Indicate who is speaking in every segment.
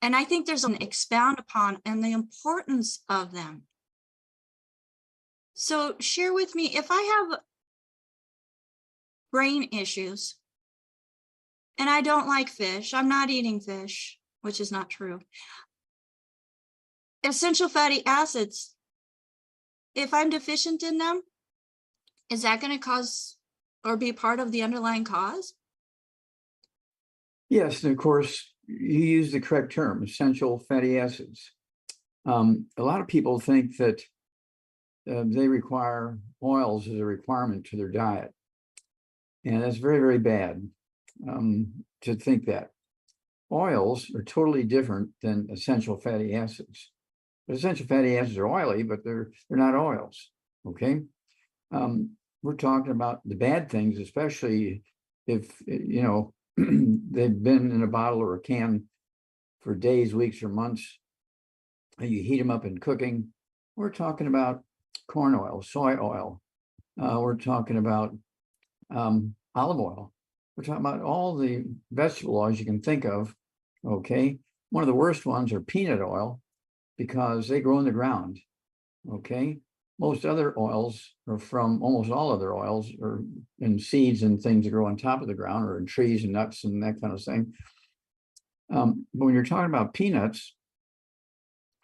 Speaker 1: And I think there's an expound upon and the importance of them. So share with me, if I have brain issues and I don't like fish, I'm not eating fish, which is not true. Essential fatty acids, if I'm deficient in them, is that going to cause or be part of the underlying cause?
Speaker 2: Yes, and of course, you use the correct term, essential fatty acids. A lot of people think that they require oils as a requirement to their diet. And that's very, very bad to think that. Oils are totally different than essential fatty acids. But essential fatty acids are oily, but they're not oils, okay? We're talking about the bad things, especially if, you know, they've been in a bottle or a can for days, weeks, or months. You heat them up in cooking. We're talking about corn oil, soy oil. We're talking about olive oil. We're talking about all the vegetable oils you can think of, okay? One of the worst ones are peanut oil because they grow in the ground, okay? Most other oils are from, almost all other oils are in seeds and things that grow on top of the ground or in trees and nuts and that kind of thing. But when you're talking about peanuts,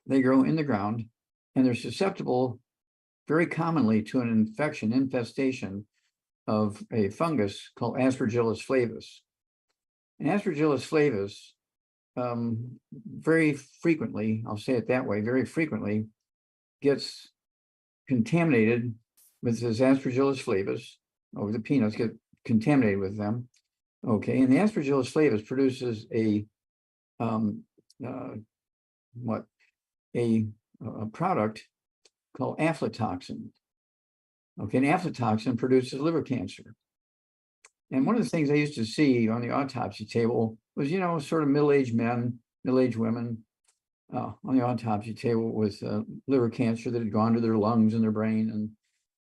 Speaker 2: they grow in the ground and they're susceptible very commonly to an infestation of a fungus called Aspergillus flavus. And Aspergillus flavus very frequently, I'll say it that way, very frequently gets contaminated with this Aspergillus flavus, or the peanuts get contaminated with them. Okay, and the Aspergillus flavus produces a product called aflatoxin. Okay, and aflatoxin produces liver cancer. And one of the things I used to see on the autopsy table was, you know, sort of middle-aged men, middle-aged women on the autopsy table with liver cancer that had gone to their lungs and their brain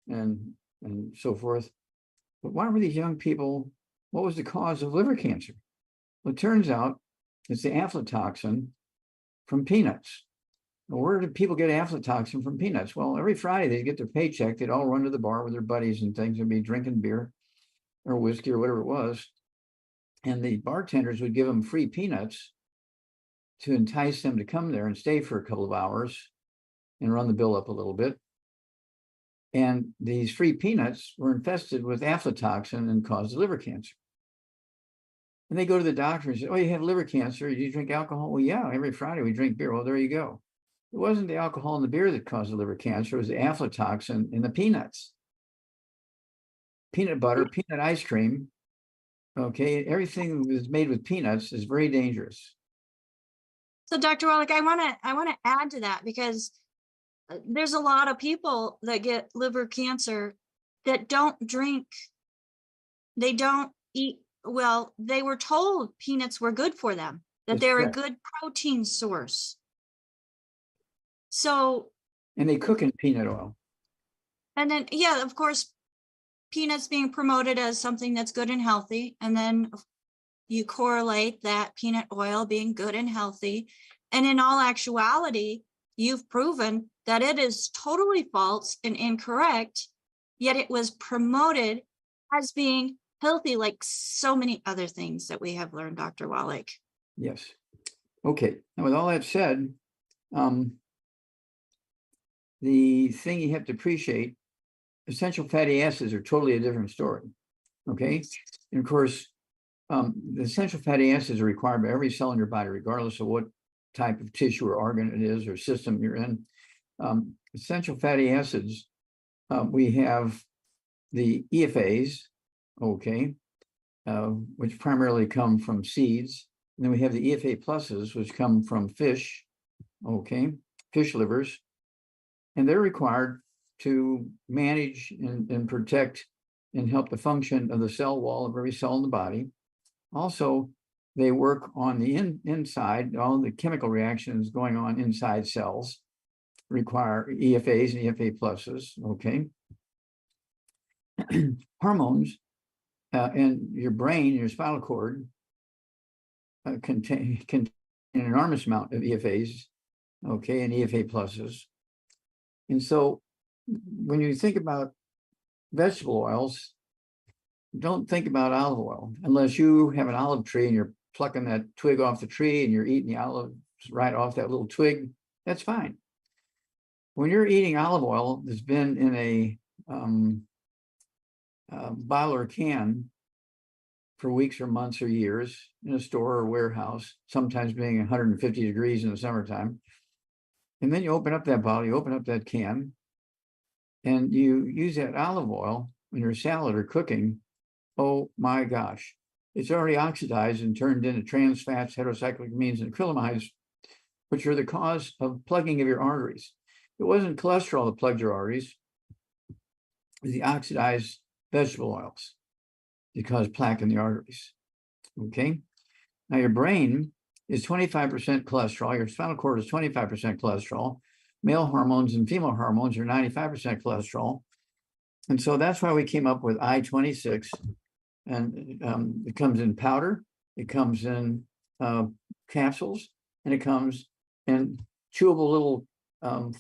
Speaker 2: and so forth. But why were these young people, what was the cause of liver cancer? Well, it turns out it's the aflatoxin from peanuts. Well, where did people get aflatoxin from peanuts? Well, every Friday they'd get their paycheck, they'd all run to the bar with their buddies and things and be drinking beer or whiskey or whatever it was. And the bartenders would give them free peanuts to entice them to come there and stay for a couple of hours and run the bill up a little bit. And these free peanuts were infested with aflatoxin and caused liver cancer. And they go to the doctor and say, oh, you have liver cancer. Do you drink alcohol? Well, yeah, every Friday we drink beer. Well, there you go. It wasn't the alcohol in the beer that caused the liver cancer. It was the aflatoxin in the peanuts. Peanut butter, peanut ice cream. Okay, everything that is made with peanuts is very dangerous.
Speaker 1: So, Dr. Wallach, I want to add to that because there's a lot of people that get liver cancer that don't drink. They don't eat. Well, they were told peanuts were good for them, that they're a good protein source. So,
Speaker 2: and they cook in peanut oil.
Speaker 1: And then, yeah, of course, peanuts being promoted as something that's good and healthy. And then you correlate that peanut oil being good and healthy. And in all actuality, you've proven that it is totally false and incorrect, yet it was promoted as being healthy, like so many other things that we have learned, Dr. Wallach.
Speaker 2: Yes. Okay. And with all that said, the thing you have to appreciate, essential fatty acids are totally a different story. Okay. And of course, the essential fatty acids are required by every cell in your body, regardless of what type of tissue or organ it is or system you're in. Essential fatty acids, we have the EFAs, okay, which primarily come from seeds. And then we have the EFA pluses, which come from fish, okay, fish livers. And they're required to manage and protect and help the function of the cell wall of every cell in the body. Also, they work on the inside, all the chemical reactions going on inside cells require EFAs and EFA pluses, okay? Hormones in your brain, your spinal cord, contain an enormous amount of EFAs, okay, and EFA pluses. And so when you think about vegetable oils, don't think about olive oil unless you have an olive tree and you're plucking that twig off the tree and you're eating the olives right off that little twig. That's fine. When you're eating olive oil that's been in a bottle or can for weeks or months or years in a store or warehouse, sometimes being 150 degrees in the summertime, and then you open up that bottle, you open up that can, and you use that olive oil in your salad or cooking, oh my gosh, it's already oxidized and turned into trans fats, heterocyclic amines, and acrylamides, which are the cause of plugging of your arteries. It wasn't cholesterol that plugged your arteries, it was the oxidized vegetable oils that cause plaque in the arteries. Okay. Now your brain is 25% cholesterol. Your spinal cord is 25% cholesterol. Male hormones and female hormones are 95% cholesterol. And so that's why we came up with I-26. And it comes in powder, it comes in capsules, and it comes in chewable little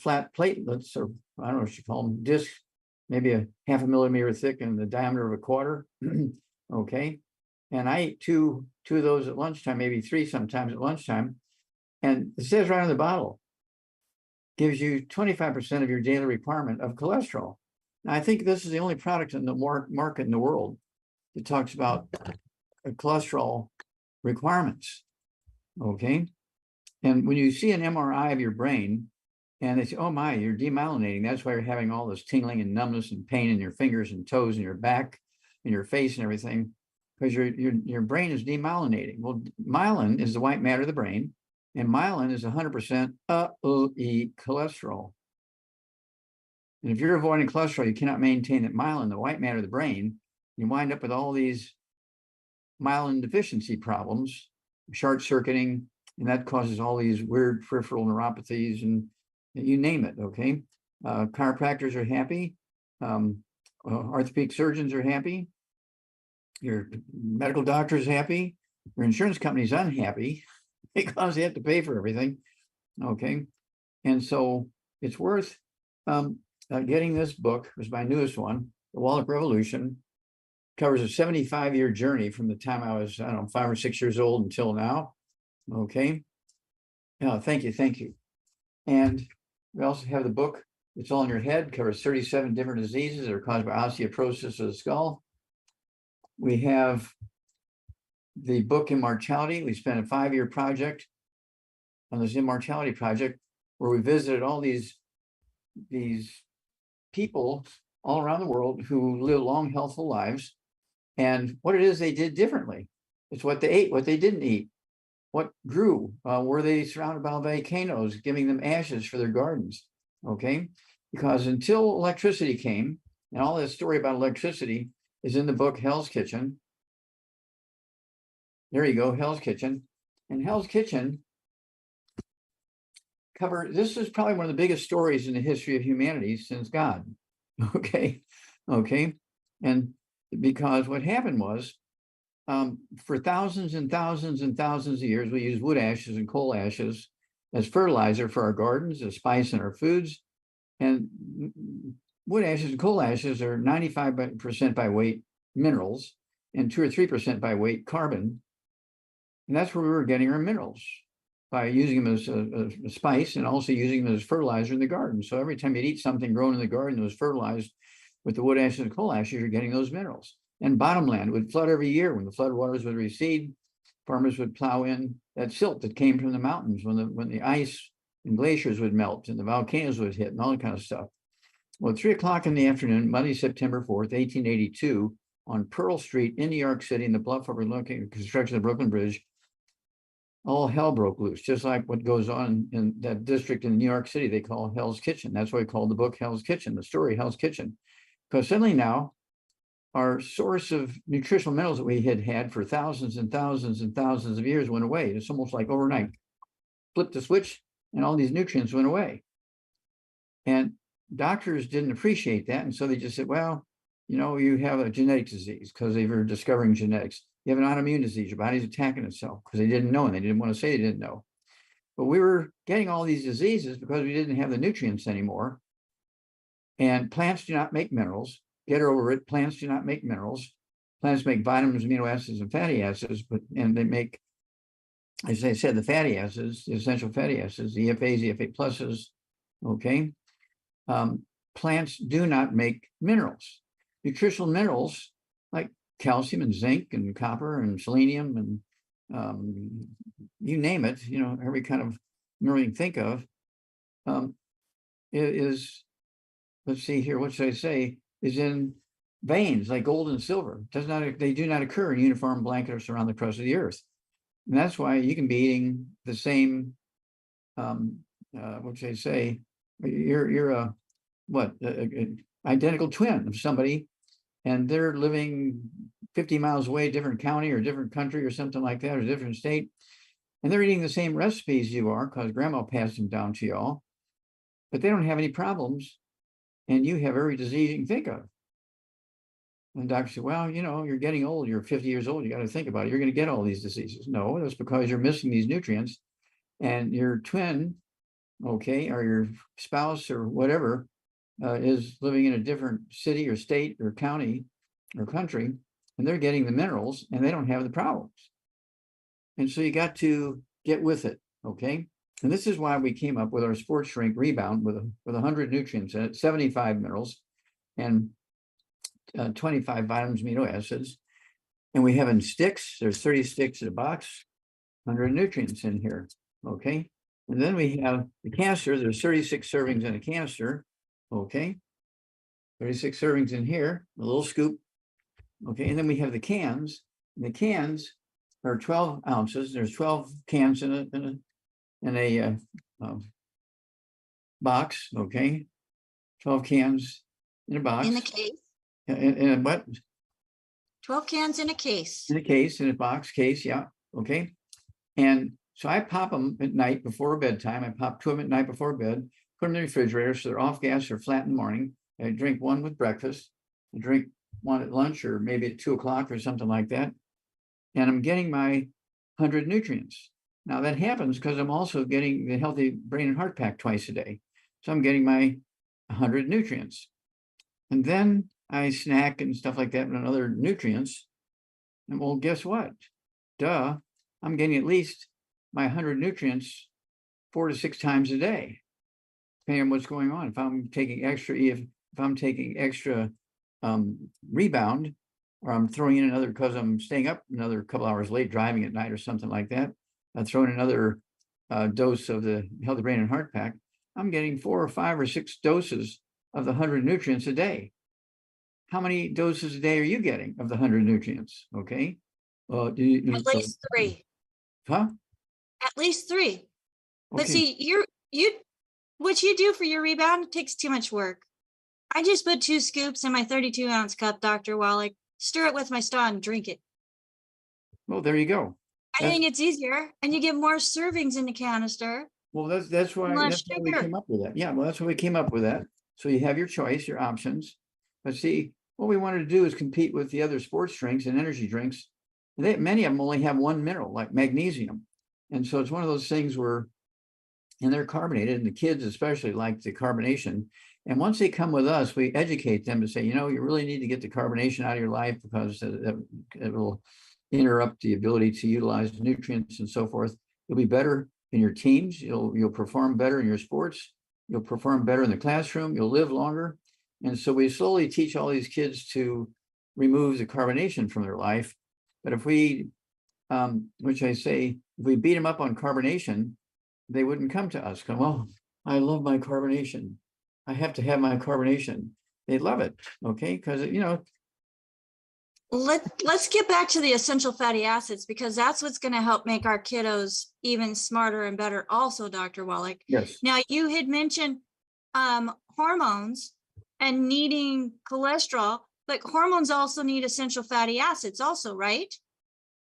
Speaker 2: flat platelets, or I don't know what you call them, discs, maybe a 0.5 millimeter thick and the diameter of a quarter. Okay. And I eat two of those at lunchtime, maybe 3 sometimes at lunchtime. And it says right on the bottle, gives you 25% of your daily requirement of cholesterol. Now, I think this is the only product in the market in the world that talks about cholesterol requirements. Okay. And when you see an MRI of your brain and they say, oh my, you're demyelinating. That's why you're having all this tingling and numbness and pain in your fingers and toes and your back and your face and everything, because your brain is demyelinating. Well, myelin is the white matter of the brain, and myelin is 100% cholesterol. And if you're avoiding cholesterol, you cannot maintain that myelin, the white matter of the brain. You wind up with all these myelin deficiency problems, short circuiting, and that causes all these weird peripheral neuropathies and you name it. Okay. Chiropractors are happy. Orthopedic surgeons are happy. Your medical doctor is happy. Your insurance company is unhappy because they have to pay for everything. Okay. And so it's worth getting this book. It was my newest one, The Wallach Revolution. Covers a 75-year journey from the time I was, I don't know, 5 or 6 years old until now. Okay. Thank you. And we also have the book, It's All in Your Head, covers 37 different diseases that are caused by osteoporosis of the skull. We have the book Immortality. We spent a 5-year project on this Immortality project where we visited all these people all around the world who live long, healthful lives, and what it is they did differently. It's what they ate, what they didn't eat, what grew. Were they surrounded by volcanoes, giving them ashes for their gardens? Okay, because until electricity came, and all this story about electricity is in the book Hell's Kitchen. There you go, Hell's Kitchen. And Hell's Kitchen this is probably one of the biggest stories in the history of humanity since God. Okay. And because what happened was, for thousands and thousands and thousands of years, we used wood ashes and coal ashes as fertilizer for our gardens, as spice in our foods. And wood ashes and coal ashes are 95% by weight minerals and 2 or 3% by weight carbon. And that's where we were getting our minerals, by using them as a spice and also using them as fertilizer in the garden. So every time you'd eat something grown in the garden that was fertilized with the wood ashes and coal ashes, you're getting those minerals. And bottomland would flood every year. When the flood waters would recede, farmers would plow in that silt that came from the mountains when the ice and glaciers would melt and the volcanoes would hit and all that kind of stuff. Well, at 3 o'clock in the afternoon, Monday, September 4th, 1882, on Pearl Street in New York City, in the bluff overlooking construction of the Brooklyn Bridge, all hell broke loose, just like what goes on in that district in New York City they call Hell's Kitchen. That's why we call the book Hell's Kitchen, the story Hell's Kitchen. Because suddenly now, our source of nutritional minerals that we had for thousands and thousands and thousands of years went away. It's almost like overnight. Flipped the switch and all these nutrients went away. And doctors didn't appreciate that. And so they just said, well, you have a genetic disease because they were discovering genetics. You have an autoimmune disease, your body's attacking itself, because they didn't know, and they didn't want to say they didn't know. But we were getting all these diseases because we didn't have the nutrients anymore. And plants do not make minerals. Get over it. Plants do not make minerals. Plants make vitamins, amino acids, and fatty acids, and they make, as I said, the fatty acids, the essential fatty acids, the EFAs, EFA pluses. Okay. Plants do not make minerals. Nutritional minerals like calcium and zinc and copper and selenium and you name it, every kind of mineral you can think of, is, let's see here, what should I say, is in veins like gold and silver. They do not occur in uniform blankets around the crust of the earth. And that's why you can be eating the same, what should I say, you're a identical twin of somebody, and they're living 50 miles away, different county or different country or something like that, or different state, and they're eating the same recipes you are because grandma passed them down to y'all, but they don't have any problems, and you have every disease you can think of. And the doctor said, well, you're getting old, you're 50 years old, you got to think about it, you're going to get all these diseases. No, that's because you're missing these nutrients, and your twin, okay, or your spouse or whatever, is living in a different city or state or county or country, and they're getting the minerals and they don't have the problems. And so you got to get with it, okay? And this is why we came up with our sports drink Rebound with 100 nutrients in it, 75 minerals, and 25 vitamins, amino acids. And we have in sticks, there's 30 sticks in a box, 100 nutrients in here, okay? And then we have the canister, there's 36 servings in a canister, okay? 36 servings in here, a little scoop, okay? And then we have the cans, and the cans are 12 ounces. There's 12 cans in a box, okay? 12 cans in a box.
Speaker 1: In the case.
Speaker 2: In a what?
Speaker 1: 12 cans in a case.
Speaker 2: In a case, in a box case, yeah, okay. And so I pop them at night before bedtime. I pop 2 of them at night before bed, put them in the refrigerator so they're off gas or flat in the morning. I drink one with breakfast. I drink one at lunch or maybe at 2 o'clock or something like that. And I'm getting my 100 nutrients. Now that happens because I'm also getting the Healthy Brain and Heart Pack twice a day. So I'm getting my 100 nutrients. And then I snack and stuff like that with other nutrients. And well, guess what? Duh, I'm getting at least my 100 nutrients 4 to 6 times a day, depending on what's going on. If I'm taking extra, if I'm taking extra Rebound, or I'm throwing in another because I'm staying up another couple hours late driving at night or something like that, I'm throwing another dose of the Healthy Brain and Heart Pack, I'm getting 4 or 5 or 6 doses of the 100 nutrients a day. How many doses a day are you getting of the 100 nutrients? Okay.
Speaker 1: At least 3.
Speaker 2: Huh?
Speaker 1: At least 3.
Speaker 2: Okay.
Speaker 1: But see, what you do for your Rebound takes too much work. I just put 2 scoops in my 32-ounce cup, Dr. Wallach, stir it with my straw and drink it.
Speaker 2: Well, there you go.
Speaker 1: I think it's easier, and you get more servings in the canister.
Speaker 2: Well, that's why we came up with that. Yeah, well, that's why we came up with that. So you have your choice, your options. But see, what we wanted to do is compete with the other sports drinks and energy drinks. Many of them only have 1 mineral, like magnesium. And so it's one of those things where, and they're carbonated, and the kids especially like the carbonation. And once they come with us, we educate them to say, you really need to get the carbonation out of your life because it will interrupt the ability to utilize nutrients and so forth. You'll be better in your teams. You'll perform better in your sports. You'll perform better in the classroom. You'll live longer. And so we slowly teach all these kids to remove the carbonation from their life. But if we, which I say, if we beat them up on carbonation, they wouldn't come to us. Well, I love my carbonation. I have to have my carbonation. They love it, okay? Because,
Speaker 1: Let's get back to the essential fatty acids, because that's what's going to help make our kiddos even smarter and better also, Dr. Wallach.
Speaker 2: Yes.
Speaker 1: Now, you had mentioned hormones and needing cholesterol, but hormones also need essential fatty acids also, right?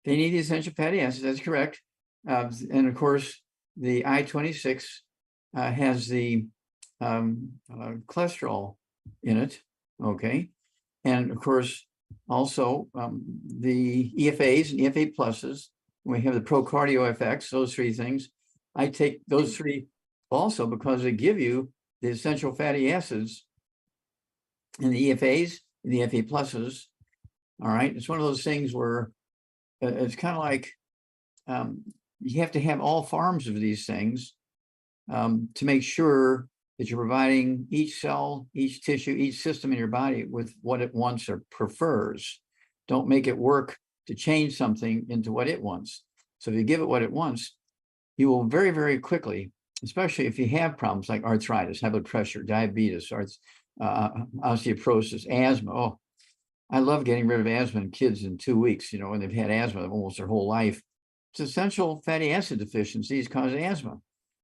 Speaker 2: They need the essential fatty acids, that's correct. And of course, the I-26 has the cholesterol in it, okay? And of course, also the EFAs and EFA pluses. We have the pro-cardio effects, those 3 things I take those three also because they give you the essential fatty acids and the EFAs and the EFA pluses. All right. It's one of those things where it's kind of like you have to have all forms of these things to make sure that you're providing each cell, each tissue, each system in your body with what it wants or prefers. Don't make it work to change something into what it wants. So if you give it what it wants, you will very, very quickly, especially if you have problems like arthritis, high blood pressure, diabetes, osteoporosis, asthma. Oh, I love getting rid of asthma in kids in 2 weeks, you know, when they've had asthma almost their whole life. It's essential fatty acid deficiencies cause asthma.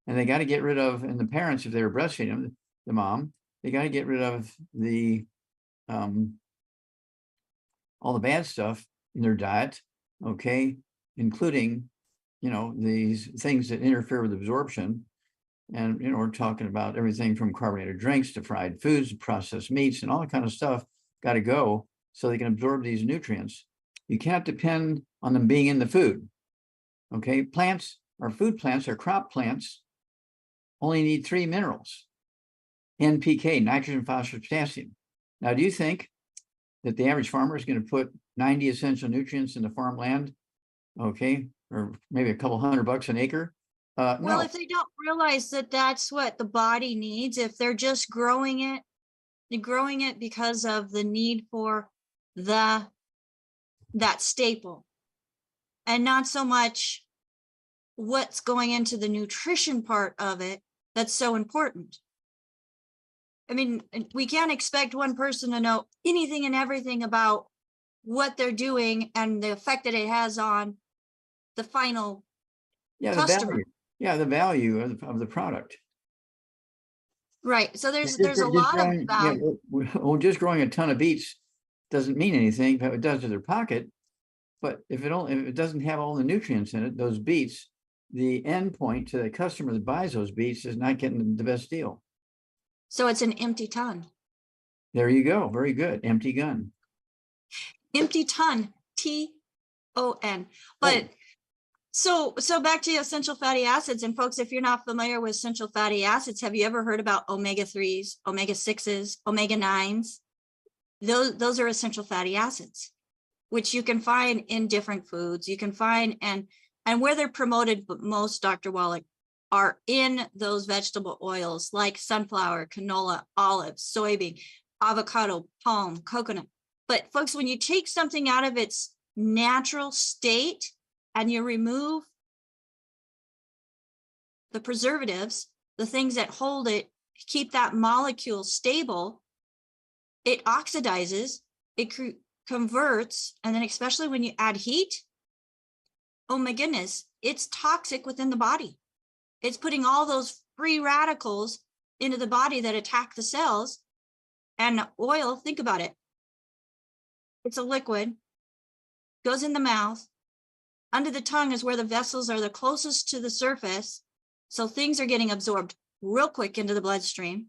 Speaker 2: And they got to get rid of, and the parents, if they were breastfeeding, the mom, they got to get rid of the all the bad stuff in their diet, okay, including, you know, these things that interfere with absorption. And, you know, we're talking about everything from carbonated drinks to fried foods, processed meats, and all that kind of stuff got to go so they can absorb these nutrients. You can't depend on them being in the food. Okay, plants or food plants or crop plants only need 3 minerals: NPK, nitrogen, phosphorus, potassium. Now, do you think that the average farmer is going to put 90 essential nutrients in the farmland? Okay, or maybe a couple $100 an acre?
Speaker 1: Well,
Speaker 2: No.
Speaker 1: if they don't realize that that's what the body needs, if they're just growing it, they're growing it because of the need for that staple, and not so much what's going into the nutrition part of it that's so important. I mean, we can't expect one person to know anything and everything about what they're doing and the effect that it has on the final customer.
Speaker 2: The value of the product.
Speaker 1: Right. So there's a lot of value.
Speaker 2: Well, just growing a ton of beets doesn't mean anything, but it does to their pocket. But if it doesn't have all the nutrients in it, those beets, the end point to the customer that buys those beets is not getting the best deal.
Speaker 1: So it's an empty ton.
Speaker 2: There you go. Very good. Empty gun.
Speaker 1: Empty ton, TON. But so back to essential fatty acids. And folks, if you're not familiar with essential fatty acids, have you ever heard about omega-3s, omega-6s, omega-9s? Those are essential fatty acids, which you can find in different foods. You can find, and where they're promoted most, Dr. Wallach, are in those vegetable oils like sunflower, canola, olive, soybean, avocado, palm, coconut. But folks, when you take something out of its natural state and you remove the preservatives, the things that hold it, keep that molecule stable, it oxidizes, it converts, and then especially when you add heat, oh my goodness, it's toxic within the body. It's putting all those free radicals into the body that attack the cells. And oil, think about it. It's a liquid, goes in the mouth. Under the tongue is where the vessels are the closest to the surface. So things are getting absorbed real quick into the bloodstream.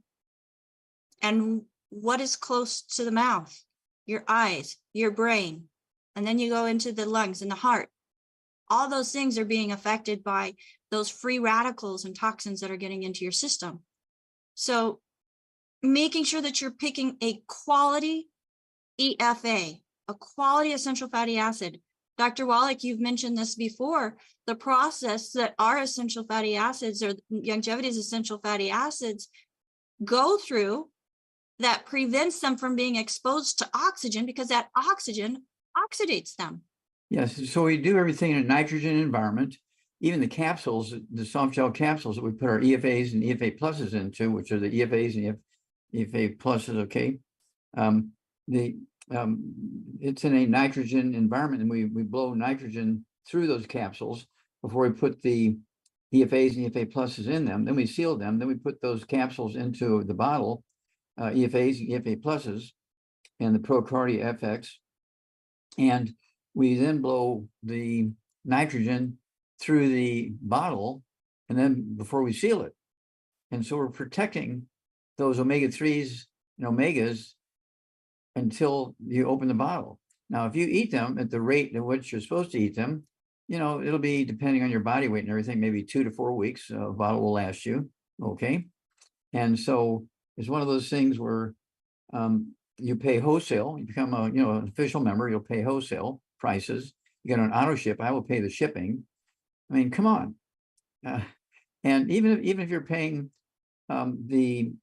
Speaker 1: And what is close to the mouth? Your eyes, your brain. And then you go into the lungs and the heart. All those things are being affected by those free radicals and toxins that are getting into your system. So making sure that you're picking a quality EFA, a quality essential fatty acid. Dr. Wallach, you've mentioned this before, the process that our essential fatty acids or Youngevity's essential fatty acids go through that prevents them from being exposed to oxygen, because that oxygen oxidates them.
Speaker 2: Yes, so we do everything in a nitrogen environment. Even the capsules, the soft gel capsules that we put our EFAs and EFA pluses into, which are the EFAs and EFA pluses, okay? It's in a nitrogen environment, and we blow nitrogen through those capsules before we put the EFAs and EFA pluses in them. Then we seal them. Then we put those capsules into the bottle, EFAs and EFA pluses, and the Procardia FX. And we then blow the nitrogen through the bottle, and then before we seal it. And so we're protecting those omega-3s and omegas until you open the bottle. Now, if you eat them at the rate at which you're supposed to eat them, it'll be depending on your body weight and everything, maybe 2 to 4 weeks, a bottle will last you. Okay. And so it's one of those things where you pay wholesale, you become an official member, you'll pay wholesale prices. You get an auto ship, I will pay the shipping. I mean, come on. And even if you're paying the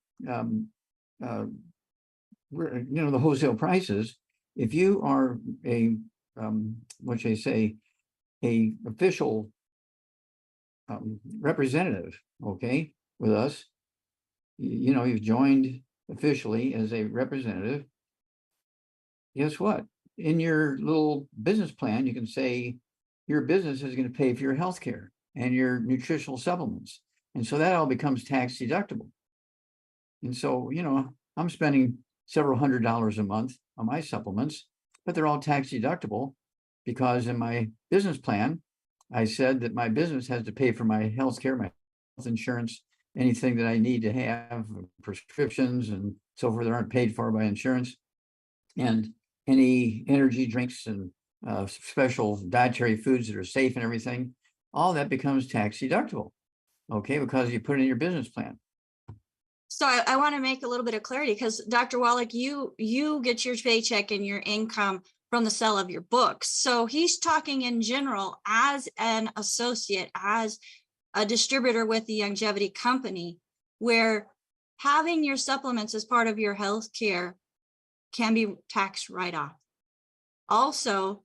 Speaker 2: wholesale prices, if you are a what they say, a official representative, okay, with us, you've joined officially as a representative. Guess what? In your little business plan, you can say your business is going to pay for your health care and your nutritional supplements. And so that all becomes tax deductible. And so, I'm spending several $100s a month on my supplements, but they're all tax deductible because in my business plan, I said that my business has to pay for my health care, my health insurance, anything that I need to have, prescriptions and so forth that aren't paid for by insurance, and any energy drinks and special dietary foods that are safe and everything, all that becomes tax deductible, okay, because you put it in your business plan.
Speaker 1: So I want to make a little bit of clarity because Dr. Wallach, you get your paycheck and your income from the sale of your books. So he's talking in general as an associate, as a distributor with the Youngevity company, where having your supplements as part of your health care can be taxed right off. Also,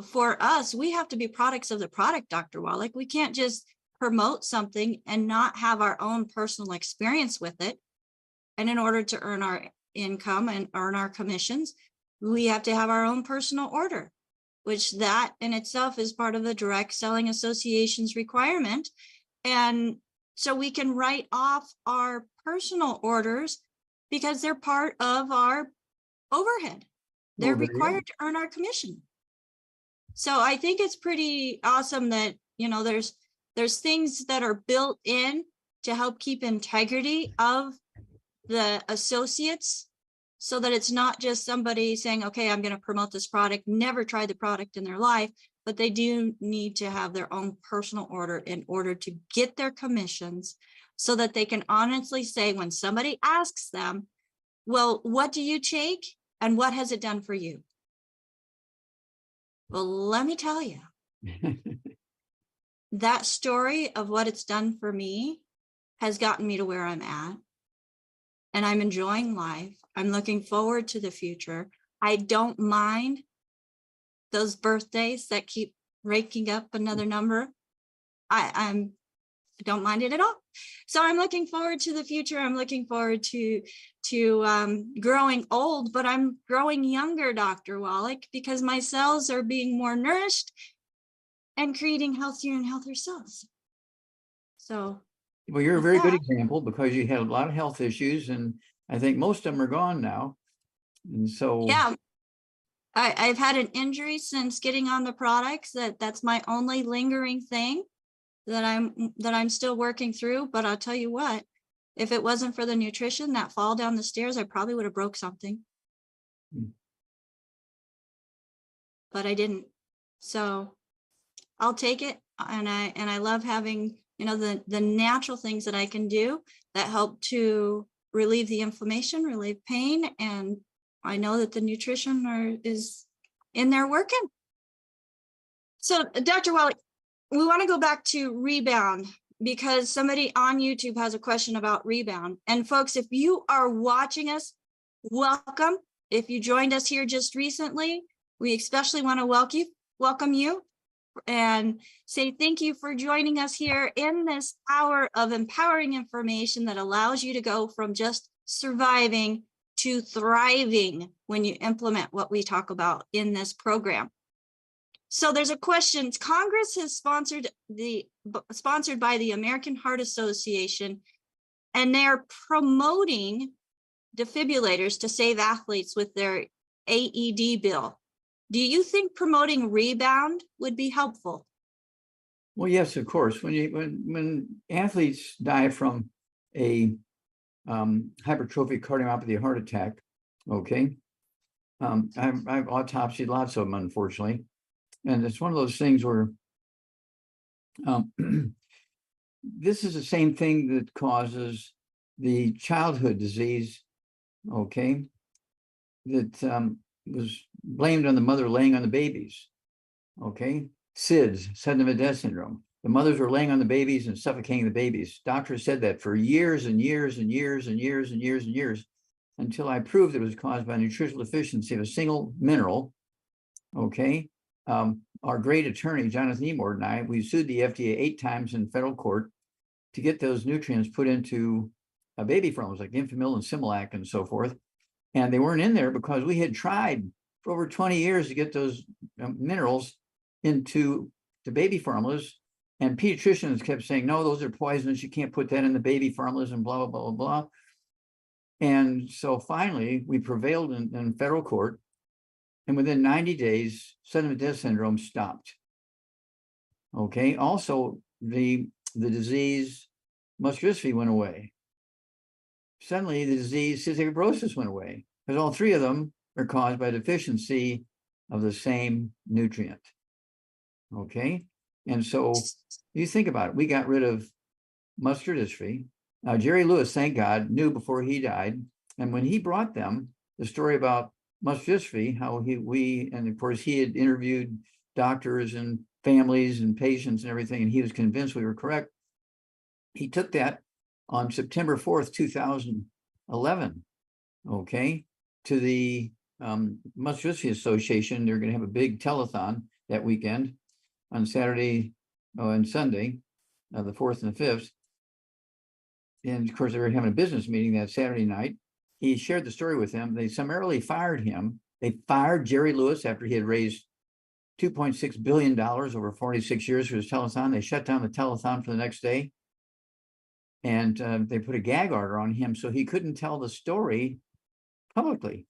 Speaker 1: for us, we have to be products of the product, Dr. Wallach. We can't just promote something and not have our own personal experience with it. And in order to earn our income and earn our commissions, we have to have our own personal order, which that in itself is part of the Direct Selling Association's requirement. And so we can write off our personal orders because they're part of our overhead. They're required to earn our commission. So I think it's pretty awesome that, there's things that are built in to help keep integrity of the associates so that it's not just somebody saying, okay, I'm going to promote this product, never tried the product in their life, but they do need to have their own personal order in order to get their commissions so that they can honestly say when somebody asks them, well, what do you take and what has it done for you? Well, let me tell you, that story of what it's done for me has gotten me to where I'm at. And I'm enjoying life. I'm looking forward to the future. I don't mind those birthdays that keep raking up another number. I don't mind it at all. So I'm looking forward to the future. I'm looking forward to growing old, but I'm growing younger, Dr. Wallach, because my cells are being more nourished and creating healthier and healthier cells. So.
Speaker 2: Well, you're a very good example because you had a lot of health issues, and I think most of them are gone now. And so,
Speaker 1: yeah, I've had an injury since getting on the products. That's my only lingering thing that I'm still working through. But I'll tell you what, if it wasn't for the nutrition, that fall down the stairs, I probably would have broke something. But I didn't. So I'll take it, and I love having the natural things that I can do that help to relieve the inflammation, relieve pain. And I know that the nutrition is in there working. So Dr. Wallach, we want to go back to rebound because somebody on YouTube has a question about rebound. And folks, if you are watching us, welcome. If you joined us here just recently, we especially want to welcome you. And say thank you for joining us here in this hour of empowering information that allows you to go from just surviving to thriving when you implement what we talk about in this program. So there's a question. Congress has sponsored by the American Heart Association, and they're promoting defibrillators to save athletes with their AED bill. Do you think promoting rebound would be helpful?
Speaker 2: Well, yes, of course. When athletes die from a hypertrophic cardiomyopathy heart attack, okay, I've autopsied lots of them, unfortunately, and it's one of those things where This is the same thing that causes the childhood disease, okay, that was blamed on the mother laying on the babies, okay? SIDS, sudden death syndrome. The mothers were laying on the babies and suffocating the babies. Doctors said that for years and years and years and years and years and years, until I proved it was caused by nutritional deficiency of a single mineral, okay? Our great attorney, Jonathan Emord, and I, we sued the FDA 8 times in federal court to get those nutrients put into baby formulas like Infamil and Similac and so forth. And they weren't in there because we had tried for over 20 years to get those minerals into the baby formulas. And pediatricians kept saying, no, those are poisonous. You can't put that in the baby formulas and blah, blah, blah, blah, blah. And so finally, we prevailed in federal court. And within 90 days, sudden death syndrome stopped. Okay. Also, the disease muscular dystrophy went away. Suddenly, the disease cystic fibrosis went away because all 3 of them are caused by deficiency of the same nutrient. Okay. And so you think about it. We got rid of muscular dystrophy. Jerry Lewis, thank God, knew before he died. And when he brought them the story about muscular dystrophy, how and of course he had interviewed doctors and families and patients and everything, and he was convinced we were correct. He took that on September 4th, 2011, okay, to the Muscular Dystrophy Association. They're going to have a big telethon that weekend on Saturday and Sunday, the 4th and the 5th. And of course, they were having a business meeting that Saturday night. He shared the story with them. They summarily fired him. They fired Jerry Lewis after he had raised $2.6 billion over 46 years for his telethon. They shut down the telethon for the next day. And they put a gag order on him so he couldn't tell the story publicly.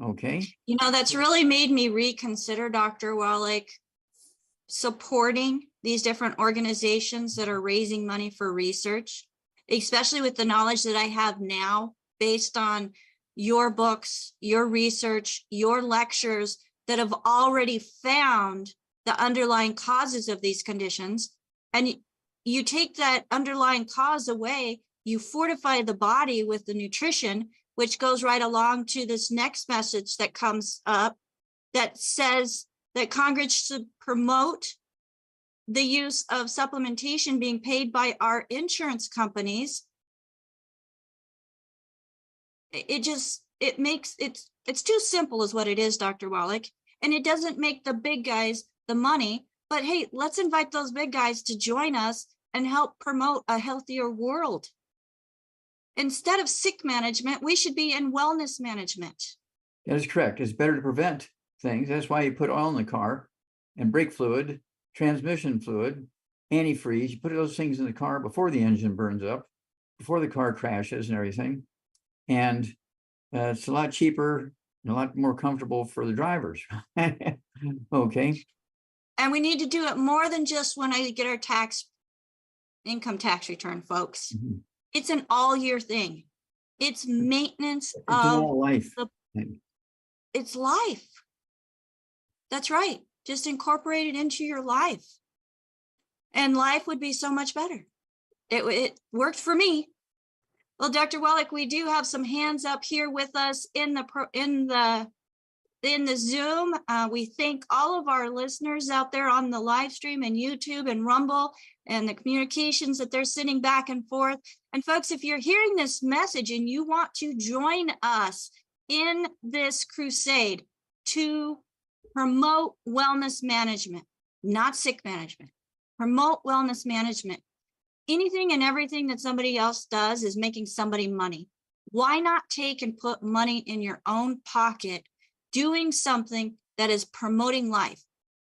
Speaker 2: Okay.
Speaker 1: You know, that's really made me reconsider, Dr. Wallach, supporting these different organizations that are raising money for research, especially with the knowledge that I have now based on your books, your research, your lectures that have already found the underlying causes of these conditions. And you take that underlying cause away, you fortify the body with the nutrition, which goes right along to this next message that comes up that says that Congress should promote the use of supplementation being paid by our insurance companies. It's too simple is what it is, Dr. Wallach. And it doesn't make the big guys the money, but hey, let's invite those big guys to join us and help promote a healthier world. Instead of sick management, we should be in wellness management.
Speaker 2: That is correct. It's better to prevent things. That's why you put oil in the car and brake fluid, transmission fluid, antifreeze. You put those things in the car before the engine burns up, before the car crashes and everything. And it's a lot cheaper and a lot more comfortable for the drivers. Okay.
Speaker 1: And we need to do it more than just when I get our income tax return, folks. Mm-hmm. It's an all year thing. It's maintenance of
Speaker 2: life.
Speaker 1: It's life. That's right. Just incorporate it into your life. And life would be so much better. It worked for me. Well, Dr. Wallach, we do have some hands up here with us in the Zoom. We thank all of our listeners out there on the live stream and YouTube and Rumble and the communications that they're sending back and forth. And folks, if you're hearing this message and you want to join us in this crusade to promote wellness management, not sick management, promote wellness management. Anything and everything that somebody else does is making somebody money. Why not take and put money in your own pocket, doing something that is promoting life,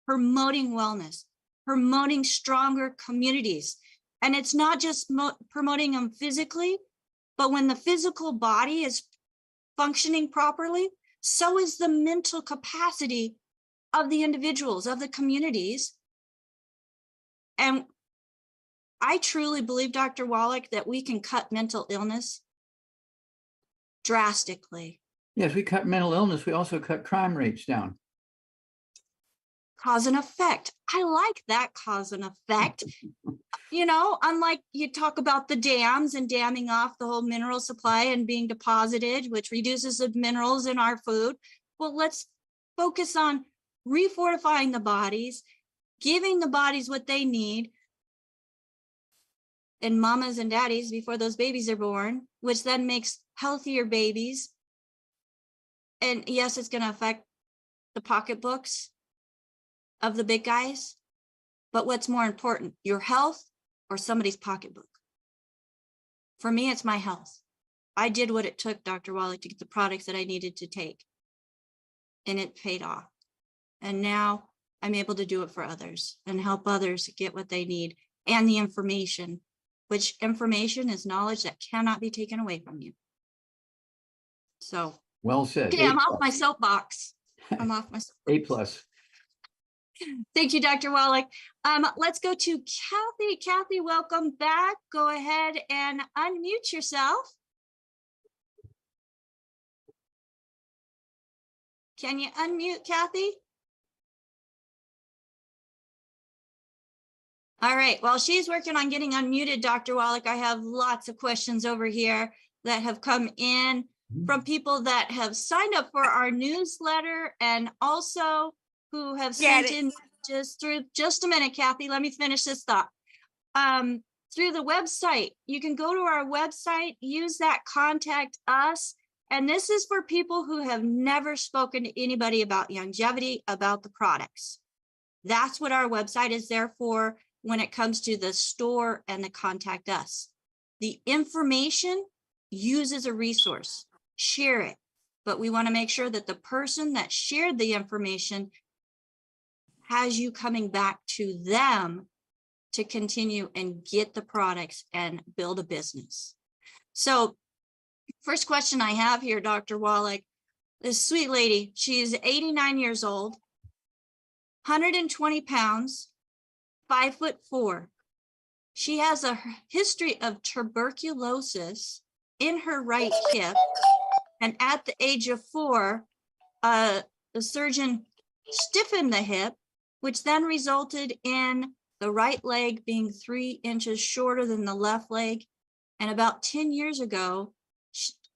Speaker 1: promoting wellness, promoting stronger communities? And it's not just promoting them physically, but when the physical body is functioning properly, so is the mental capacity of the individuals, of the communities. And I truly believe, Dr. Wallach, that we can cut mental illness drastically.
Speaker 2: Yes, we cut mental illness. We also cut crime rates down.
Speaker 1: cause and effect. I like that cause and effect. You know, unlike you talk about the dams and damming off the whole mineral supply and being deposited, which reduces the minerals in our food. Well, let's focus on refortifying the bodies, giving the bodies what they need, and mamas and daddies before those babies are born, which then makes healthier babies. And yes, it's going to affect the pocketbooks of the big guys. But what's more important, your health or somebody's pocketbook? For me, it's my health. I did what it took, Dr. Wallach, to get the products that I needed to take. And it paid off. And now I'm able to do it for others and help others get what they need and the information, which information is knowledge that cannot be taken away from you. So,
Speaker 2: Well said.
Speaker 1: okay, I'm off my soapbox. I'm off my soapbox.
Speaker 2: A+.
Speaker 1: Thank you, Dr. Wallach. Let's go to Kathy. Kathy, welcome back. Go ahead and unmute yourself. Can you unmute, Kathy? All right. While she's working on getting unmuted, Dr. Wallach, I have lots of questions over here that have come in from people that have signed up for our newsletter and also who have sent in just a minute, Kathy. Let me finish this thought. Through the website, you can go to our website, use that contact us. And this is for people who have never spoken to anybody about Youngevity, about the products. That's what our website is there for when it comes to the store and the contact us. The information, use as a resource, share it. But we want to make sure that the person that shared the information has you coming back to them to continue and get the products and build a business. So first question I have here, Dr. Wallach, this sweet lady, she's 89 years old, 120 pounds, 5'4". She has a history of tuberculosis in her right hip. And at the age of 4, the surgeon stiffened the hip, which then resulted in the right leg being 3 inches shorter than the left leg. And about 10 years ago,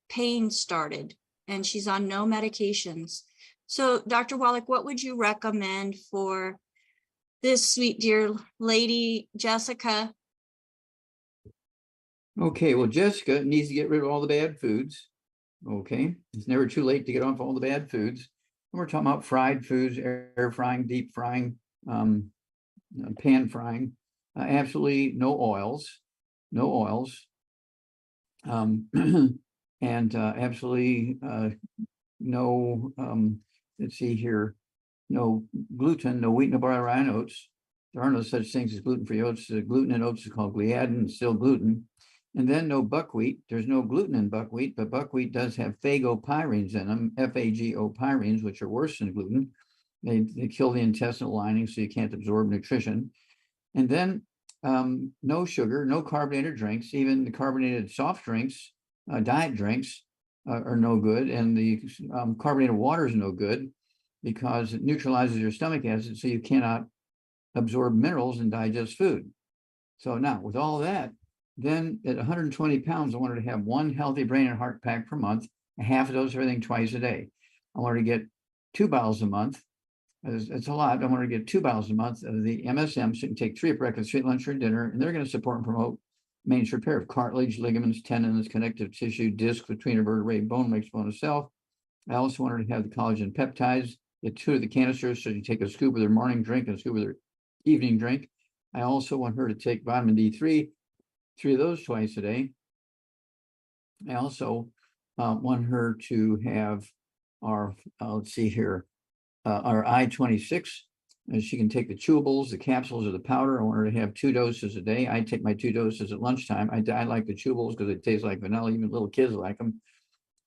Speaker 1: pain started and she's on no medications. So Dr. Wallach, what would you recommend for this sweet dear lady, Jessica?
Speaker 2: Okay, well, Jessica needs to get rid of all the bad foods. Okay, it's never too late to get off all the bad foods. And we're talking about fried foods, air frying, deep frying, pan frying, absolutely no oils, and absolutely no, let's see here, no gluten, no wheat, no barley, rye, and oats. There are no such things as gluten-free oats. Gluten in oats is called gliadin, it's still gluten. And then no buckwheat. There's no gluten in buckwheat, but buckwheat does have phagopyrines in them, F-A-G-O-pyrines, which are worse than gluten. They kill the intestinal lining, so you can't absorb nutrition. And then no sugar, no carbonated drinks, even the carbonated soft drinks, diet drinks are no good. And the carbonated water is no good because it neutralizes your stomach acid, so you cannot absorb minerals and digest food. So now with all that, then at 120 pounds, I wanted to have 1 healthy brain and heart pack per month, a half a dose of everything twice a day. I wanted to get 2 bottles a month. It's a lot. I wanted to get 2 bottles a month of the MSM, so you can take 3 at breakfast, 3 at lunch, or dinner, and they're going to support and promote maintenance repair of cartilage, ligaments, tendons, connective tissue, disc between a vertebrae, bone makes bone itself. I also wanted to have the collagen peptides, get 2 of the canisters, so you take a scoop of their morning drink and a scoop of their evening drink. I also want her to take vitamin D3, 3 of those twice a day. I also want her to have our, let's see here, our I-26, and she can take the chewables, the capsules, or the powder. I want her to have 2 doses a day. I take my 2 doses at lunchtime. I like the chewables because it tastes like vanilla. Even little kids like them.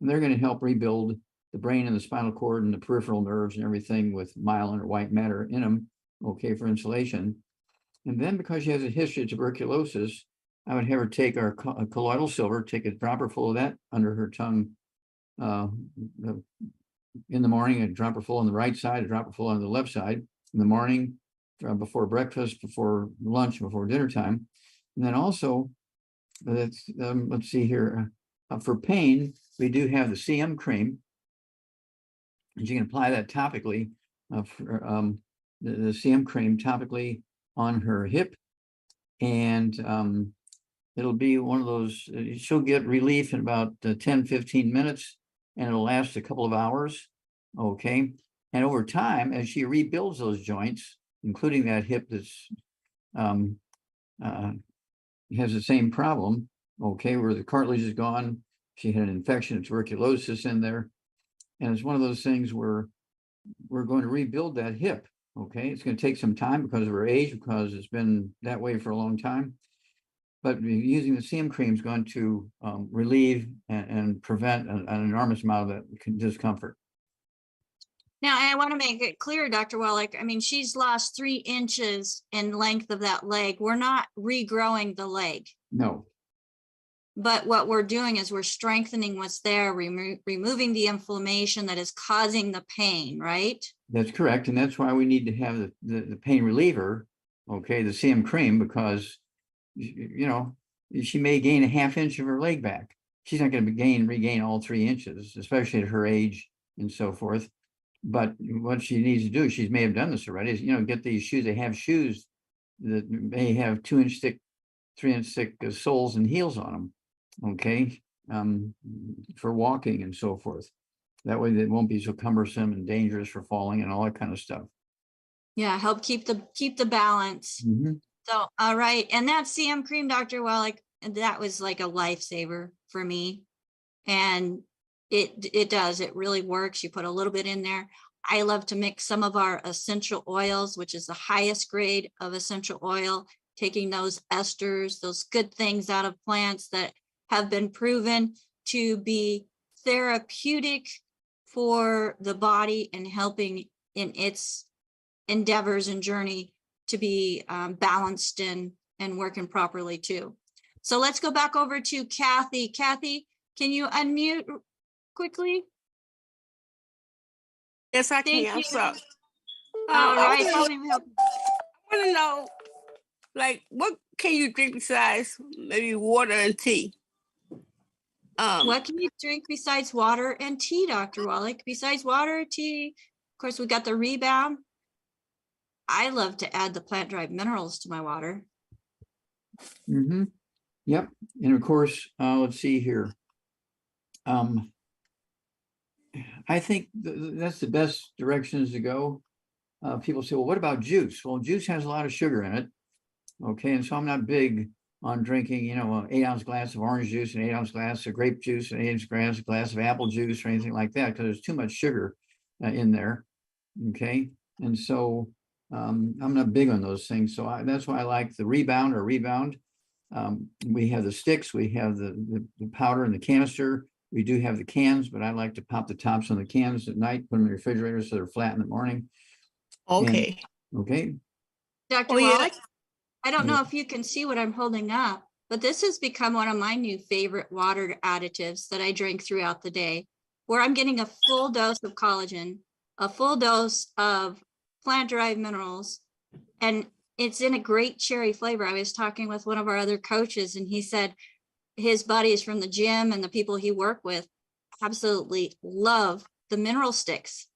Speaker 2: And they're going to help rebuild the brain and the spinal cord and the peripheral nerves and everything with myelin or white matter in them, okay, for insulation. And then because she has a history of tuberculosis, I would have her take our colloidal silver, take a dropper full of that under her tongue in the morning, a dropper full on the right side, a dropper full on the left side. in the morning, before breakfast, before lunch, before dinner time. And then also, let's see here, for pain, we do have the CM cream. And you can apply that topically, the CM cream topically on her hip. And it'll be one of those, she'll get relief in about 10-15 minutes, and it'll last a couple of hours. Okay. And over time, as she rebuilds those joints, including that hip that's has the same problem, okay, where the cartilage is gone, she had an infection, tuberculosis in there. And it's one of those things where we're going to rebuild that hip. Okay, it's going to take some time because of her age, because it's been that way for a long time. But using the CM cream is going to relieve and prevent an enormous amount of that discomfort.
Speaker 1: Now, I want to make it clear, Dr. Wallach, I mean, she's lost 3 inches in length of that leg. We're not regrowing the leg.
Speaker 2: No.
Speaker 1: But what we're doing is we're strengthening what's there, removing the inflammation that is causing the pain, right?
Speaker 2: That's correct. And that's why we need to have the pain reliever, okay, the CM cream, because, you know, she may gain a ½ inch of her leg back. She's not going to regain all 3 inches, especially at her age and so forth. But what she needs to do, she may have done this already, is, you know, get these shoes. They have shoes that may have 2-inch thick, 3-inch thick soles and heels on them. Okay, for walking and so forth. That way they won't be so cumbersome and dangerous for falling and all that kind of stuff.
Speaker 1: Yeah, help keep the balance.
Speaker 2: Mm-hmm.
Speaker 1: So, all right. And that CM cream, Dr. Wallach, that was like a lifesaver for me. And it really works. You put a little bit in there. I love to mix some of our essential oils, which is the highest grade of essential oil, taking those esters, those good things out of plants that have been proven to be therapeutic for the body and helping in its endeavors and journey to be balanced and working properly too. So let's go back over to Kathy. Kathy, can you unmute quickly?
Speaker 3: Yes, I
Speaker 1: Thank
Speaker 3: can. I'm
Speaker 1: you.
Speaker 3: sorry.
Speaker 1: All right.
Speaker 3: I want to know, like, what can you drink besides maybe water and tea?
Speaker 1: What can you drink besides water and tea, Dr. Wallach? Besides water, tea, of course, we got the Rebound. I love to add the plant-derived minerals to my water.
Speaker 2: Mm-hmm. Yep. And of course, let's see here. I think that's the best directions to go. People say, well, what about juice? Well, juice has a lot of sugar in it. Okay. And so I'm not big on drinking, you know, an 8-ounce glass of orange juice, an 8-ounce glass of grape juice, an 8-ounce glass of apple juice, or anything like that, because there's too much sugar in there. Okay. And so I'm not big on those things. So that's why I like the Rebound or Rebound. We have the sticks, we have the powder and the canister. We do have the cans, but I like to pop the tops on the cans at night, put them in the refrigerator so they're flat in the morning.
Speaker 3: Okay.
Speaker 2: And, okay.
Speaker 1: Dr. Wallach, I don't know if you can see what I'm holding up, but this has become one of my new favorite water additives that I drink throughout the day, where I'm getting a full dose of collagen, a full dose of plant-derived minerals, and it's in a great cherry flavor. I was talking with one of our other coaches, and he said his buddies from the gym and the people he worked with absolutely love the mineral sticks.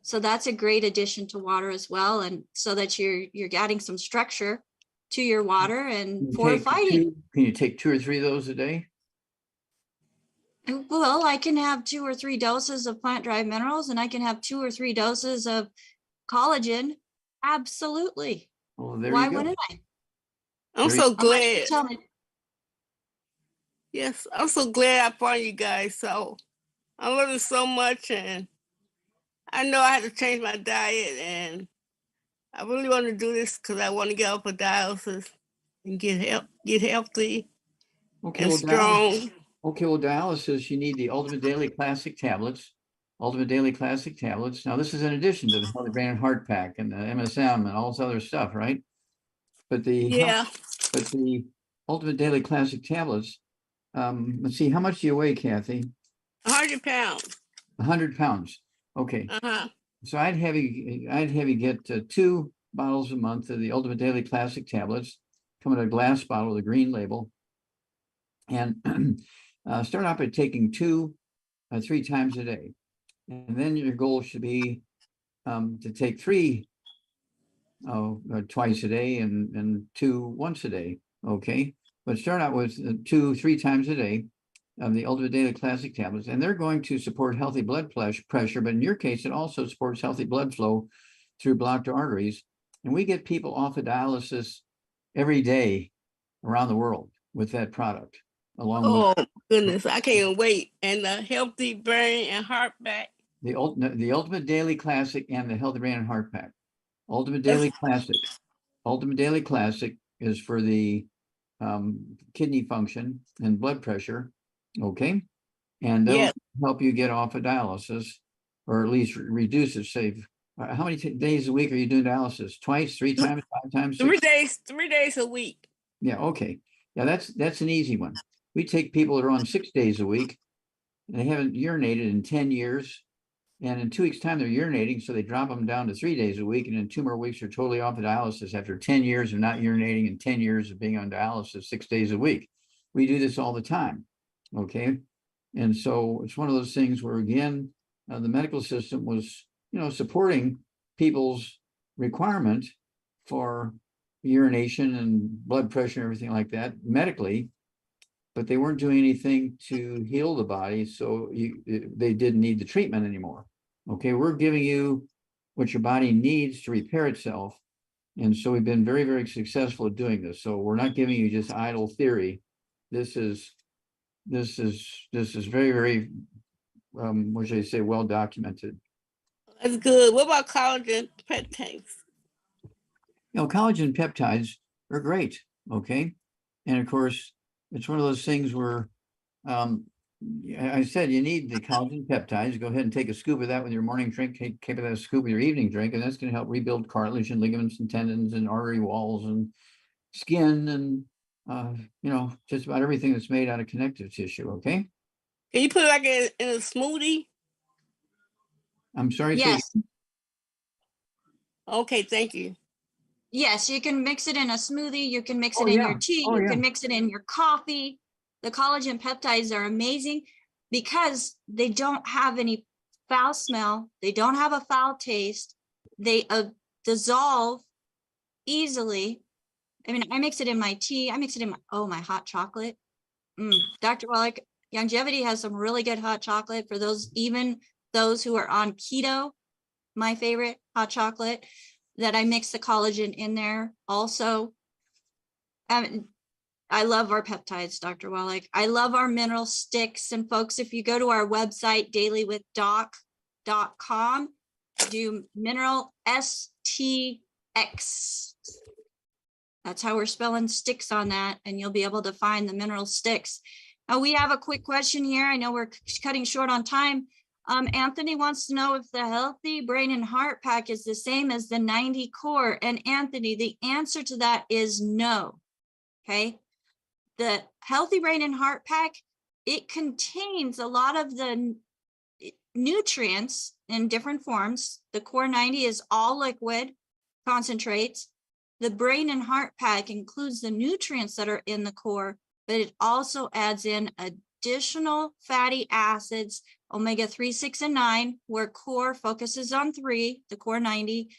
Speaker 1: So that's a great addition to water as well. And so that you're adding some structure to your water and fortifying.
Speaker 2: Can you take 2 or 3 of those a day?
Speaker 1: Well, I can have 2 or 3 doses of plant-derived minerals, and I can have 2 or 3 doses of collagen. Absolutely.
Speaker 2: Well, there
Speaker 1: Why
Speaker 2: you go.
Speaker 1: wouldn't I?
Speaker 3: I'm so glad.
Speaker 1: Tell me.
Speaker 3: Yes, I'm so glad I found you guys. So I'm learning so much, and I know I had to change my diet, and I really want to do this because I want to get off of dialysis and get healthy and strong.
Speaker 2: Dialysis, you need the Ultimate Daily Classic tablets. Ultimate Daily Classic tablets. Now, this is in addition to the Healthy Brain and Heart Pack and the MSM and all this other stuff, right? But the Ultimate Daily Classic tablets. Let's see, how much do you weigh, Kathy?
Speaker 3: 100 pounds.
Speaker 2: 100 pounds. Okay. So I'd have you get 2 bottles a month of the Ultimate Daily Classic tablets, come in a glass bottle with a green label, and start off by taking 2 3 times a day, and then your goal should be to take 3 twice a day and 2 once a day. Okay, but start out with 2 3 times a day of the Ultimate Daily Classic tablets, and they're going to support healthy blood pressure, but in your case, it also supports healthy blood flow through blocked arteries. And we get people off of dialysis every day around the world with that product, along with
Speaker 3: Oh goodness, I can't wait. And the Healthy Brain and Heart Pack.
Speaker 2: the Ultimate Daily Classic and the Healthy Brain and Heart Pack. Ultimate Daily Classic. Ultimate Daily Classic is for the kidney function and blood pressure. Okay. And that'll help you get off of dialysis, or at least reduce it. Save. How many days a week are you doing dialysis? Twice, 3 times, 5 times?
Speaker 3: 3 days, 3 days a week.
Speaker 2: Yeah. Okay. Yeah, that's an easy one. We take people that are on 6 days a week, and they haven't urinated in 10 years. And in 2 weeks' time, they're urinating, so they drop them down to 3 days a week. And in 2 more weeks, they're totally off of dialysis after 10 years of not urinating and 10 years of being on dialysis 6 days a week. We do this all the time. Okay. And so it's one of those things where, again, the medical system was, supporting people's requirement for urination and blood pressure and everything like that medically, but they weren't doing anything to heal the body. So they didn't need the treatment anymore. Okay, we're giving you what your body needs to repair itself. And so we've been very, very successful at doing this. So we're not giving you just idle theory. This is very, very, what should I say, well documented.
Speaker 3: That's good. What about collagen peptides?
Speaker 2: Collagen peptides are great. Okay, and of course, it's one of those things where I said you need the collagen peptides. Go ahead and take a scoop of that with your morning drink. Take a scoop with your evening drink, and that's going to help rebuild cartilage and ligaments and tendons and artery walls and skin and just about everything that's made out of connective tissue. Okay.
Speaker 3: Can you put it like in a smoothie?
Speaker 2: I'm sorry.
Speaker 1: Yes.
Speaker 3: Okay, thank you.
Speaker 1: Yes, you can mix it in a smoothie. You can mix it in your tea. You can mix it in your coffee. The collagen peptides are amazing because they don't have any foul smell. They don't have a foul taste. They dissolve easily. I mean, I mix it in my tea. I mix it in my hot chocolate. Dr. Wallach, Youngevity has some really good hot chocolate for even those who are on keto. My favorite hot chocolate that I mix the collagen in there also. I love our peptides, Dr. Wallach. I love our mineral sticks. And folks, if you go to our website, dailywithdoc.com, do mineral STX. That's how we're spelling sticks on that. And you'll be able to find the mineral sticks. Now we have a quick question here. I know we're cutting short on time. Anthony wants to know if the Healthy Brain and Heart Pack is the same as the 90 Core. And Anthony, the answer to that is no. Okay. The Healthy Brain and Heart Pack, it contains a lot of the nutrients in different forms. The Core 90 is all liquid concentrates. The Brain and Heart Pack includes the nutrients that are in the core, but it also adds in additional fatty acids, omega-3, 6, and 9, where Core focuses on 3, the Core 90.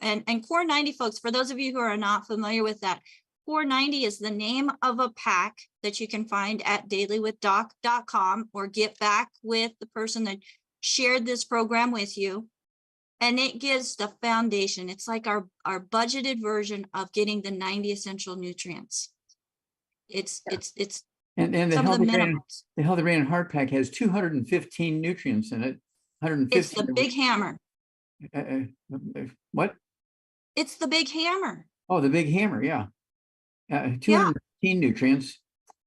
Speaker 1: And Core 90, folks, for those of you who are not familiar with that, Core 90 is the name of a pack that you can find at dailywithdoc.com or get back with the person that shared this program with you. And it gives the foundation. It's like our budgeted version of getting the 90 essential nutrients. It's
Speaker 2: and the
Speaker 1: some of the
Speaker 2: minerals. The Healthy Brain and Heart Pack has 215 nutrients in it. 150.
Speaker 1: It's the big hammer.
Speaker 2: What?
Speaker 1: It's the big hammer.
Speaker 2: Oh, the big hammer, yeah. 215 nutrients,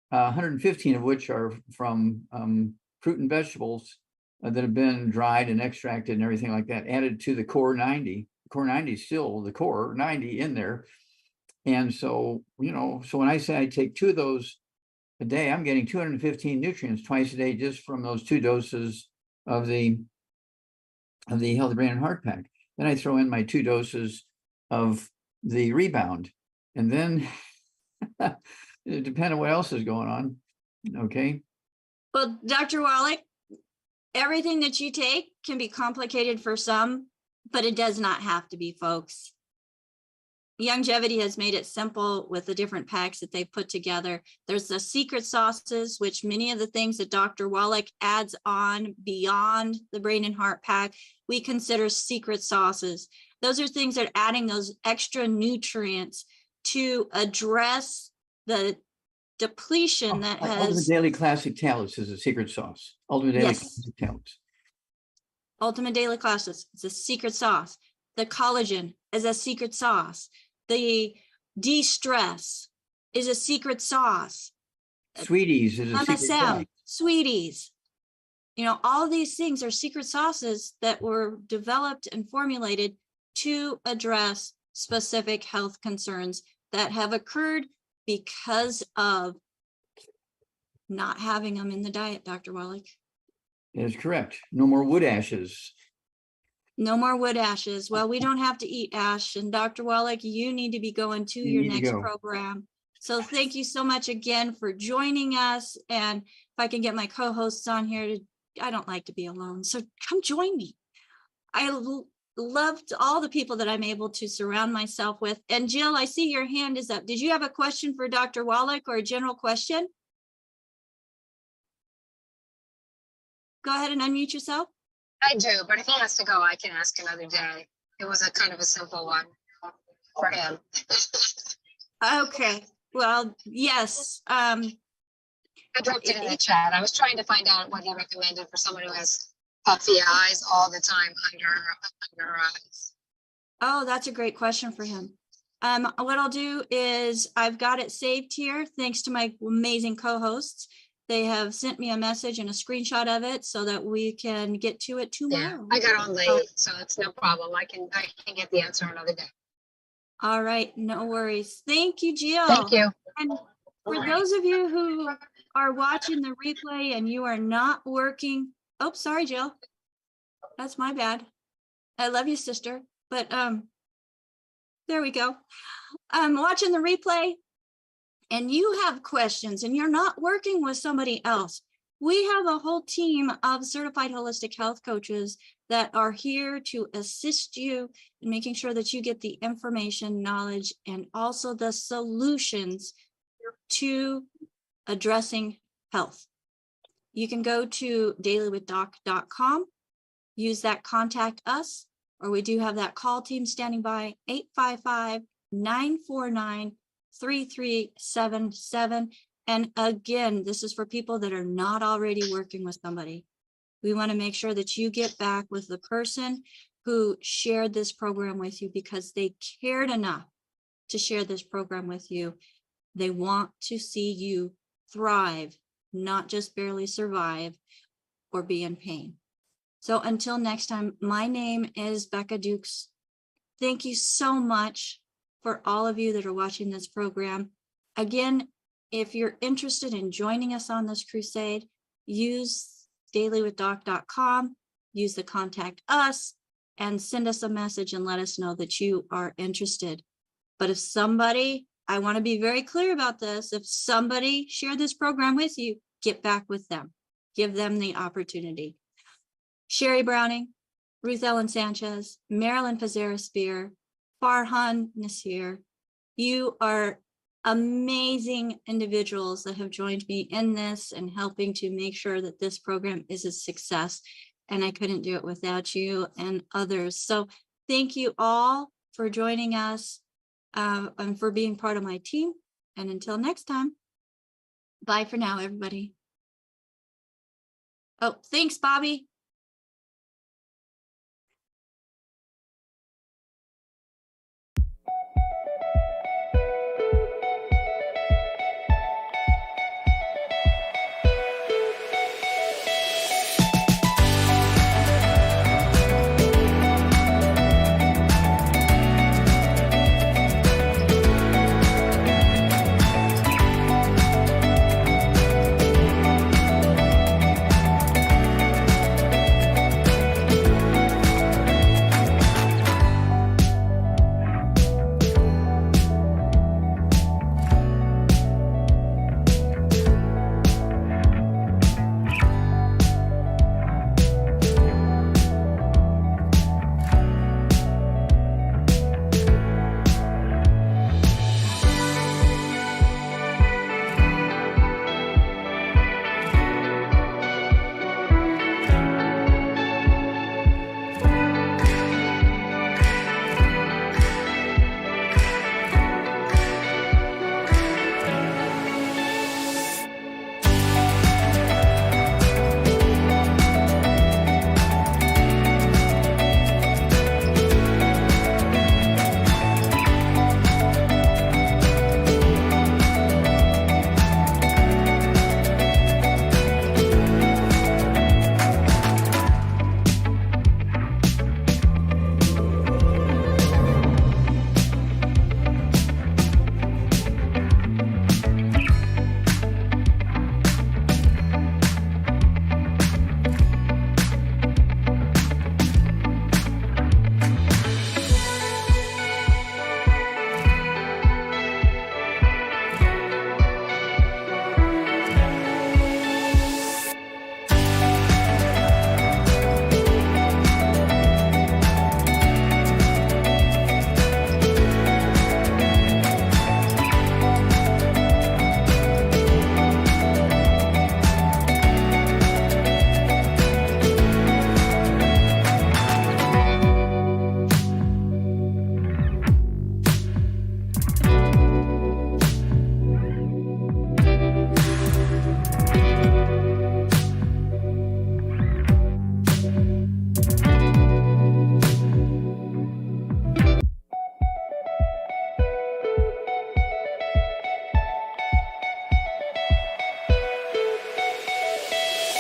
Speaker 2: 115 of which are from fruit and vegetables that have been dried and extracted and everything like that, added to the Core 90. The Core 90 is still the Core 90 in there. And so, so when I say I take 2 of those a day, I'm getting 215 nutrients twice a day just from those 2 doses of the of the Healthy Brain and Heart Pack. Then I throw in my 2 doses of the Rebound. And then it depends on what else is going on. Okay.
Speaker 1: Well, Dr. Wallach, everything that you take can be complicated for some, but it does not have to be, folks. Youngevity has made it simple with the different packs that they've put together. There's the secret sauces, which many of the things that Dr. Wallach adds on beyond the Brain and Heart Pack, we consider secret sauces. Those are things that are adding those extra nutrients to address the depletion that
Speaker 2: Ultimate
Speaker 1: has.
Speaker 2: Daily Classic Tablets is a secret sauce. Ultimate Daily
Speaker 1: Yes.
Speaker 2: Classic Tablets.
Speaker 1: Ultimate Daily Classes, it's a secret sauce. The collagen is a secret sauce. The de-stress is a secret sauce.
Speaker 2: Sweeties is a secret sauce.
Speaker 1: MSM, sweeties. You know, all these things are secret sauces that were developed and formulated to address specific health concerns that have occurred because of not having them in the diet, Dr. Wallach.
Speaker 2: That is correct. No more wood ashes.
Speaker 1: No more wood ashes. Well, we don't have to eat ash. And Dr. Wallach, you need to be going to
Speaker 2: You
Speaker 1: your
Speaker 2: need to
Speaker 1: next
Speaker 2: go.
Speaker 1: program. So thank you so much again for joining us. And if I can get my co-hosts on here, I don't like to be alone. So come join me. I loved all the people that I'm able to surround myself with. And Jill, I see your hand is up. Did you have a question for Dr. Wallach or a general question? Go ahead and unmute yourself.
Speaker 4: I do, but if he has to go, I can ask another day. It was a kind of a simple one for him.
Speaker 1: Okay. Well, yes.
Speaker 4: I dropped it in the chat. I was trying to find out what he recommended for someone who has puffy eyes all the time under eyes.
Speaker 1: Oh, that's a great question for him. What I'll do is I've got it saved here. Thanks to my amazing co-hosts. They have sent me a message and a screenshot of it so that we can get to it tomorrow.
Speaker 4: Yeah, I got on late, so it's no problem. I can get the answer another day.
Speaker 1: All right, no worries. Thank you, Jill.
Speaker 4: Thank you.
Speaker 1: And for those of you who are watching the replay and you are not working, oh, sorry, Jill. That's my bad. I love you, sister. But there we go. I'm watching the replay and you have questions and you're not working with somebody else. We have a whole team of certified holistic health coaches that are here to assist you in making sure that you get the information, knowledge, and also the solutions to addressing health. You can go to dailywithdoc.com, use that contact us, or we do have that call team standing by, 855-949-3377. And again, this is for people that are not already working with somebody. We want to make sure that you get back with the person who shared this program with you because they cared enough to share this program with you. They want to see you thrive, not just barely survive or be in pain. So until next time, my name is Becca Dukes. Thank you so much for all of you that are watching this program. Again, if you're interested in joining us on this crusade, use dailywithdoc.com, use the contact us, and send us a message and let us know that you are interested. But if somebody, I want to be very clear about this, if somebody shared this program with you, get back with them. Give them the opportunity. Sherry Browning, Ruth Ellen Sanchez, Marilyn Pizarro-Spear, Farhan Nasir, you are amazing individuals that have joined me in this and helping to make sure that this program is a success. And I couldn't do it without you and others. So thank you all for joining us and for being part of my team. And until next time, bye for now, everybody. Oh, thanks, Bobby.